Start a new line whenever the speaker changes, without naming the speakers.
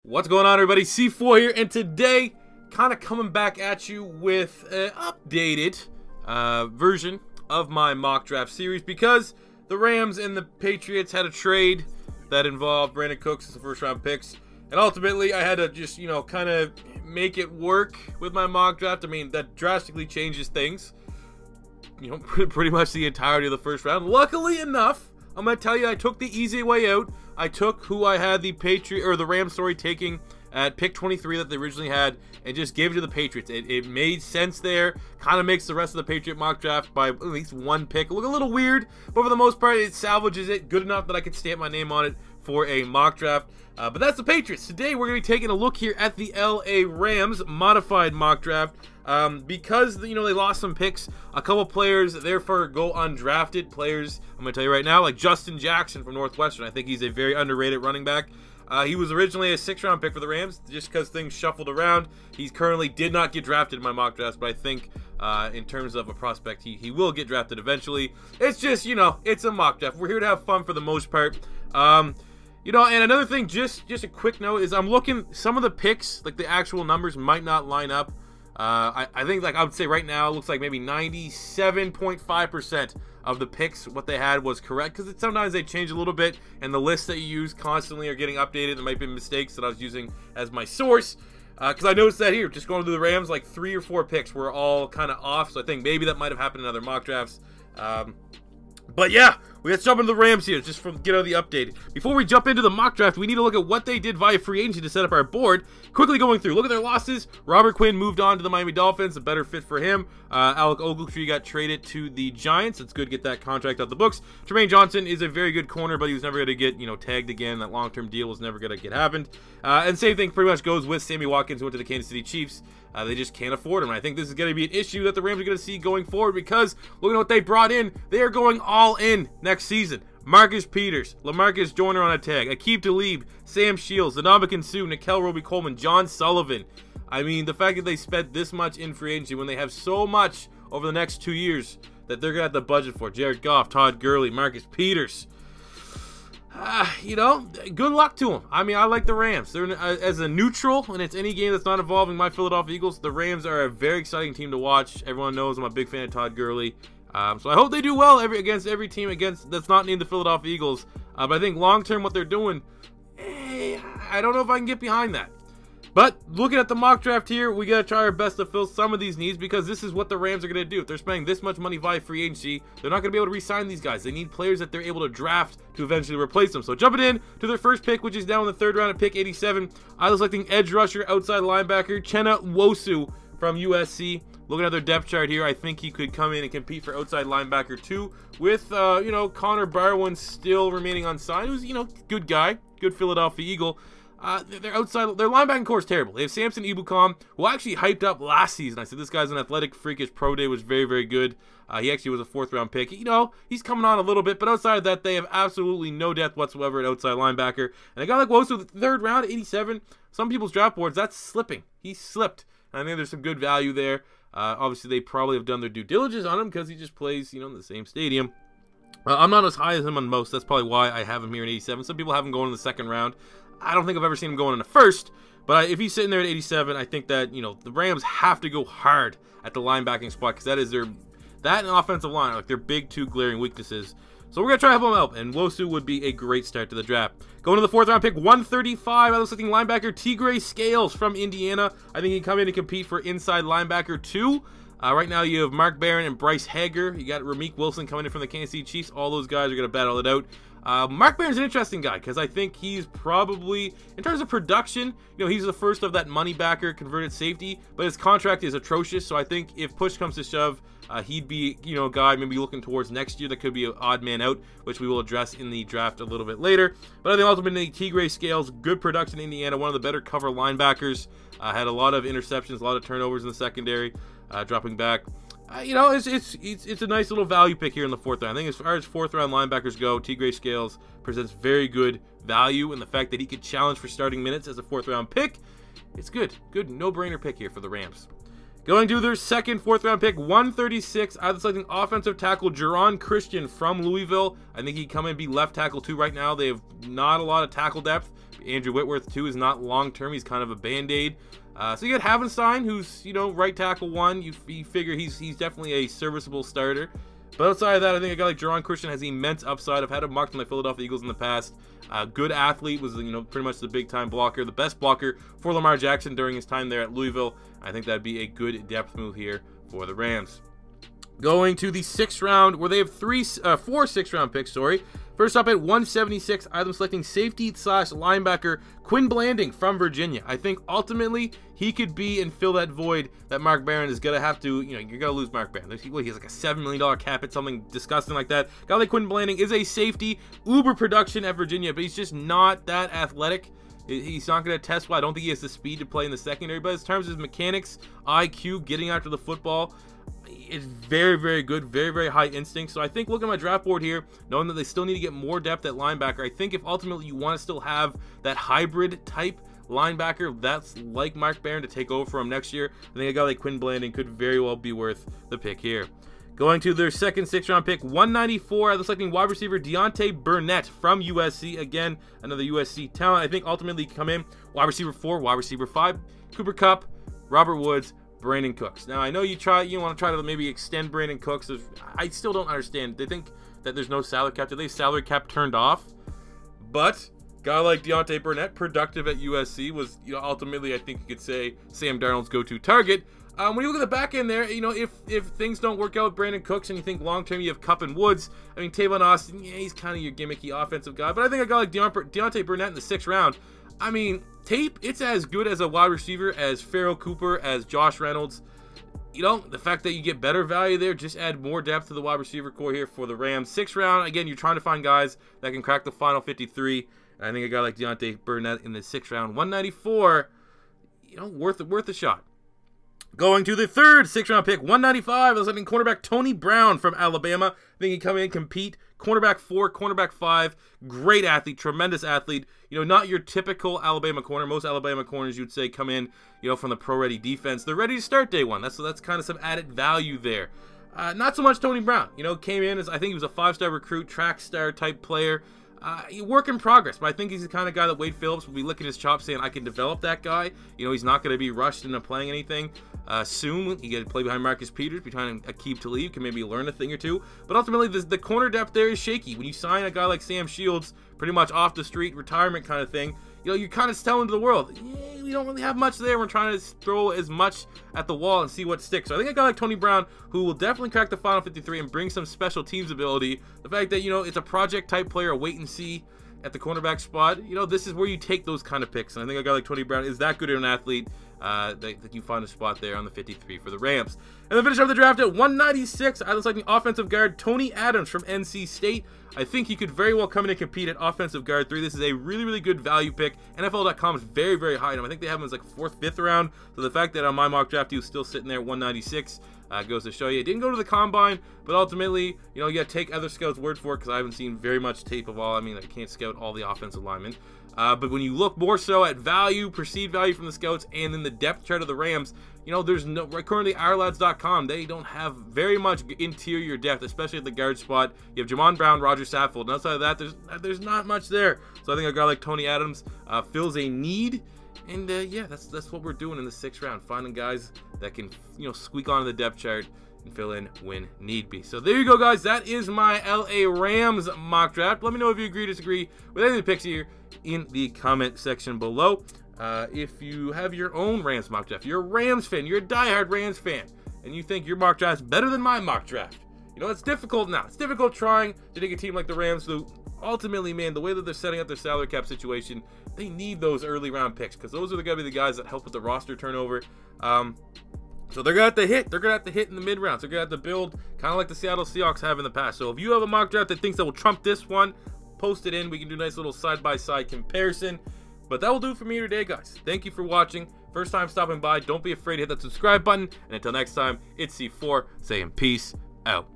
What's going on, everybody? C4 here, and today, kind of coming back at you with an updated version of my mock draft series because the Rams and the Patriots had a trade that involved Brandon Cooks as the first-round picks, and ultimately I had to just, kind of make it work with my mock draft. I mean, that drastically changes things, pretty much the entirety of the first round. Luckily enough, I'm going to tell you, I took the easy way out. I took who I had the Rams taking at pick 23 that they originally had and just gave it to the Patriots. It made sense there. Kind of makes the rest of the Patriot mock draft by at least one pick look a little weird, but for the most part, it salvages it good enough that I could stamp my name on it for a mock draft. But that's the Patriots. Today, we're going to be taking a look here at the LA Rams modified mock draft. Because, they lost some picks, a couple players therefore go undrafted. Players, I'm going to tell you right now, like Justin Jackson from Northwestern. I think he's a very underrated running back. He was originally a 6th-round pick for the Rams, just because things shuffled around. He currently did not get drafted in my mock drafts, but I think in terms of a prospect, he will get drafted eventually. It's just, it's a mock draft. We're here to have fun for the most part. And another thing, just a quick note, is I'm looking, some of the picks, like the actual numbers, might not line up. I think, I would say right now, it looks like maybe 97.5% of the picks, what they had was correct, because sometimes they change a little bit, and the lists that you use constantly are getting updated. There might be mistakes that I was using as my source, because I noticed that here, just going through the Rams, like 3 or 4 picks were all kind of off, so I think maybe that might have happened in other mock drafts. But yeah, let's jump into the Rams here, just from get out the update. Before we jump into the mock draft, we need to look at what they did via free agency to set up our board. Quickly going through, look at their losses. Robert Quinn moved on to the Miami Dolphins, a better fit for him. Alec Ogletree got traded to the Giants. It's good to get that contract out the books. Jermaine Johnson is a very good corner, but he was never going to get, tagged again. That long-term deal was never going to get happened. And same thing pretty much goes with Sammy Watkins, who went to the Kansas City Chiefs. They just can't afford him. And I think this is going to be an issue that the Rams are going to see going forward because look at what they brought in. They are going all in next season. Marcus Peters, LaMarcus Joyner on a tag, Aqib Talib, Sam Shields, Ndamukong Suh, Nickel Roby-Coleman, John Sullivan. I mean, the fact that they spent this much in free agency when they have so much over the next 2 years that they're going to have the budget for. Jared Goff, Todd Gurley, Marcus Peters. Good luck to them. I mean, I like the Rams. They're as a neutral, and it's any game that's not involving my Philadelphia Eagles. The Rams are a very exciting team to watch. Everyone knows I'm a big fan of Todd Gurley. So I hope they do well against every team that's not named the Philadelphia Eagles. But I think long-term what they're doing, I don't know if I can get behind that. But looking at the mock draft here, we got to try our best to fill some of these needs because this is what the Rams are going to do. If they're spending this much money via free agency, they're not going to be able to re-sign these guys. They need players that they're able to draft to eventually replace them. So jumping in to their first pick, which is down in the 3rd round at pick 87, I was selecting edge rusher, outside linebacker, Uchenna Nwosu from USC. Looking at their depth chart here, I think he could come in and compete for outside linebacker too with, Connor Barwin still remaining unsigned, who's, good guy, good Philadelphia Eagle. Their linebacking core is terrible. They have Samson Ebukam, who actually hyped up last season. I said this guy's an athletic freak. His pro day was very, very good. He actually was a 4th-round pick. He's coming on a little bit, but outside of that, they have absolutely no depth whatsoever at outside linebacker. And a guy like Wosu, the 3rd round, 87, some people's draft boards, that's slipping. He slipped. And I think there's some good value there. Obviously, they probably have done their due diligence on him because he just plays, in the same stadium. I'm not as high as him on most. That's probably why I have him here in 87. Some people have him going in the 2nd round. I don't think I've ever seen him going in the 1st, but if he's sitting there at 87, I think that, the Rams have to go hard at the linebacking spot because that is that and offensive line are like their big 2 glaring weaknesses. So we're going to try to help him out, and Nwosu would be a great start to the draft. Going to the 4th round pick, 135, I was looking linebacker TEGRAY Scales from Indiana. I think he can come in and compete for inside linebacker 2. Right now you have Mark Barron and Bryce Hager. You got Ramik Wilson coming in from the Kansas City Chiefs. All those guys are going to battle it out. Mark Barron's an interesting guy because I think he's probably, in terms of production, he's the first of that money backer converted safety, but his contract is atrocious. So I think if push comes to shove, he'd be, a guy maybe looking towards next year that could be an odd man out, which we will address in the draft a little bit later. But I think ultimately TEGRAY Scales, good production in Indiana, one of the better cover linebackers, had a lot of interceptions, a lot of turnovers in the secondary, dropping back. It's a nice little value pick here in the 4th round. I think as far as 4th round linebackers go, TEGRAY Scales presents very good value, and the fact that he could challenge for starting minutes as a 4th round pick, it's good. Good no-brainer pick here for the Rams. Going to their 2nd, 4th round pick, 136. I was selecting offensive tackle GERON Christian from Louisville. I think he'd come in and be left tackle too right now. They have not a lot of tackle depth. Andrew Whitworth, too, is not long-term. He's kind of a band-aid. So you got Havenstein, who's, you know, right tackle 1. You figure he's definitely a serviceable starter. But outside of that, I think a guy like GERON Christian has immense upside. I've had him marked on the Philadelphia Eagles in the past. Good athlete, was, you know, pretty much the big-time blocker, the best blocker for Lamar Jackson during his time there at Louisville. I think that'd be a good depth move here for the Rams. Going to the 6th round, where they have 4 6th-round picks, sorry. First up at 176, I have them selecting safety/linebacker Quinn Blanding from Virginia. I think ultimately he could be and fill that void that Mark Barron is going to have to, you know, you're going to lose Mark Barron. He has like a $7 million cap at something disgusting like that. Guy like Quinn Blanding is a safety, uber production at Virginia, but he's just not that athletic. He's not going to test well. I don't think he has the speed to play in the secondary, but in terms of his mechanics, IQ, getting after the football, it's very, very good, very, very high instinct. So I think looking at my draft board here, knowing that they still need to get more depth at linebacker, I think if ultimately you want to still have that hybrid type linebacker that's like Mark Barron to take over for him next year, I think a guy like Quinn Blanding could very well be worth the pick here. Going to their second 6th-round pick, 194, I'm selecting wide receiver DeOntay Burnett from USC. Again, another USC talent. I think ultimately come in wide receiver 4, wide receiver 5, Cooper Kupp, Robert Woods, Brandon Cooks. Now, I know you want to try to maybe extend Brandon Cooks. I still don't understand. They think that there's no salary cap. Did they salary cap turned off? But guy like DeOntay Burnett, productive at USC, was, you know, ultimately, I think you could say, Sam Darnold's go-to target. When you look at the back end there, you know, if things don't work out with Brandon Cooks and you think long-term you have Kupp and Woods, I mean, Tavon Austin, yeah, he's kind of your gimmicky offensive guy. But I think a guy like DeOntay Burnett in the 6th round, I mean, tape, it's as good as a wide receiver as Pharoh Cooper, as Josh Reynolds. You know, the fact that you get better value there, just add more depth to the wide receiver core here for the Rams. 6th round, again, you're trying to find guys that can crack the final 53. And I think a guy like DeOntay Burnett in the 6th round, 194, you know, worth a shot. Going to the 3rd 6th-round pick, 195, I was letting cornerback Tony Brown from Alabama. I think he can come in and compete. Cornerback 4, cornerback 5, great athlete, tremendous athlete. You know, not your typical Alabama corner. Most Alabama corners, you'd say, come in, you know, from the pro-ready defense. They're ready to start day one. That's kind of some added value there. Not so much Tony Brown. You know, came in as, I think he was a 5-star recruit, track star type player. Work in progress, but I think he's the kind of guy that Wade Phillips will be licking his chops saying, I can develop that guy. You know, he's not going to be rushed into playing anything soon. He get to play behind Marcus Peters, behind Aqib Talib, can maybe learn a thing or two. But ultimately, the corner depth there is shaky. When you sign a guy like Sam Shields, pretty much off the street, retirement kind of thing, you know, you're kind of telling to the world, yeah, we don't really have much there. We're trying to throw as much at the wall and see what sticks. So I think a guy like Tony Brown, who will definitely crack the final 53 and bring some special teams ability. The fact that, you know, it's a project type player, a wait and see at the cornerback spot, you know, this is where you take those kind of picks. And I think a guy like Tony Brown is that good of an athlete that you find a spot there on the 53 for the Rams. And then finish up the draft at 196. I was like the offensive guard Tony Adams from NC State. I think he could very well come in and compete at offensive guard 3. This is a really, really good value pick. NFL.com is very, very high on him. I think they have him as like 4th, 5th round. So the fact that on my mock draft he was still sitting there at 196 goes to show you. It didn't go to the combine, but ultimately, you know, you got to take other scouts' word for it because I haven't seen very much tape of all. I mean, I can't scout all the offensive linemen. But when you look more so at value, perceived value from the scouts, and then the depth chart of the Rams, you know, there's no, currently ourlads.com, they don't have very much interior depth, especially at the guard spot. You have Jamon Brown, Roger Saffold, and outside of that, there's not much there. So I think a guy like Tony Adams fills a need. And yeah, that's what we're doing in the 6th round, finding guys that can, you know, squeak onto the depth chart and fill in when need be. So there you go, guys. That is my LA Rams mock draft. Let me know if you agree, disagree with any of the picks here in the comment section below. If you have your own Rams mock draft, you're a Rams fan, you're a diehard Rams fan, and you think your mock draft is better than my mock draft, you know, it's difficult now. It's difficult trying to take a team like the Rams who ultimately, man, the way that they're setting up their salary cap situation, they need those early round picks because those are going to be the guys that help with the roster turnover. So they're going to have to hit. They're going to have to hit in the mid rounds. They're going to have to build kind of like the Seattle Seahawks have in the past. So if you have a mock draft that thinks that will trump this one, post it in. We can do a nice little side-by-side comparison. But that will do it for me today, guys. Thank you for watching. First time stopping by, don't be afraid to hit that subscribe button. And until next time, it's C4 saying peace out.